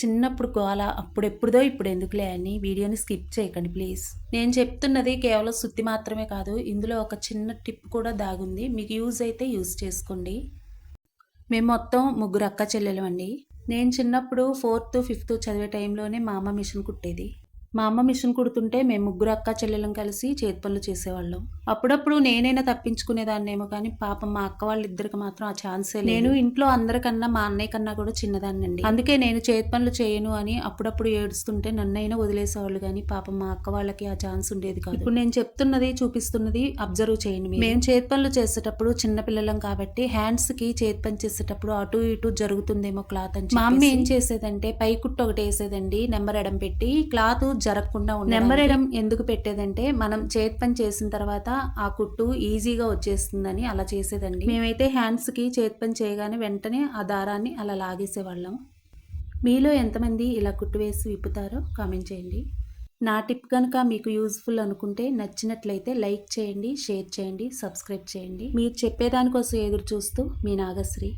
చిన్నప్పుడు గోల అప్పుడెప్పుడుదో ఇప్పుడెందుకులే అని వీడియోని స్కిప్ చేయకండి ప్లీజ్. నేను చెప్తున్నది కేవలం సుత్తి మాత్రమే కాదు. ఇందులో ఒక చిన్న టిప్ కూడా దాగుంది. మీకు యూజ్ అయితే యూజ్ చేసుకోండి. మేము మొత్తం ముగ్గురు అక్క చెల్లెలమండి. నేను చిన్నప్పుడు 4థ్, 5థ్ చదివే టైంలోనే మా అమ్మ మిషన్ కుట్టేది. మా అమ్మ మిషన్ కుడుతుంటే మేము ముగ్గురు అక్క చెల్లెలం కలిసి చేతి పనులు చేసేవాళ్ళం. అప్పుడప్పుడు నేనైనా తప్పించుకునేదాన్నేమో కానీ పాపం మా అక్క వాళ్ళిద్దరికి మాత్రం ఆ ఛాన్సే లేదు. నేను ఇంట్లో అందరికన్నా మా అన్నయ్య కన్నా కూడా చిన్నదాన్నండి. అందుకే నేను చేతి పనులు చేయను అని అప్పుడప్పుడు ఏడుస్తుంటే నన్నైనా వదిలేసేవాళ్ళు కానీ పాపం మా అక్క వాళ్ళకి ఆ ఛాన్స్ ఉండేది కాదు. ఇప్పుడు నేను చెప్తున్నది చూపిస్తున్నది అబ్జర్వ్ చేయండి మీరు. మేము చేతి పనులు చేసేటప్పుడు చిన్నపిల్లలం కాబట్టి హ్యాండ్స్ కి చేతి పని చేసేటప్పుడు అటు ఇటు జరుగుతుందేమో క్లాత్ అని మా అమ్మ ఏం చేసేదంటే పై కుట్టు ఒకటి వేసేదండి, నెంబర్ ఎడం పెట్టి క్లాత్ జరగకుండా ఉండడం. నెంబర్ ఎడం ఎందుకు పెట్టేదంటే మనం చేతి పని చేసిన తర్వాత ఆ కుట్టు ఈజీగా వచ్చేస్తుందని అలా చేసేదండి. మేమైతే హ్యాండ్స్ కి చేతి పని చేయగానే వెంటనే ఆ దారాన్ని అలా లాగేసేవాళ్ళం. మీలో ఎంతమంది ఇలా కుట్టు వేసి విప్పుతారో కామెంట్ చేయండి. నా టిప్ కనుక మీకు యూజ్ఫుల్ అనుకుంటే నచ్చినట్లయితే లైక్ చేయండి, షేర్ చేయండి, సబ్స్క్రైబ్ చేయండి. మీరు చెప్పేదానికోసం ఎదురు చూస్తూ మీ నాగశ్రీ.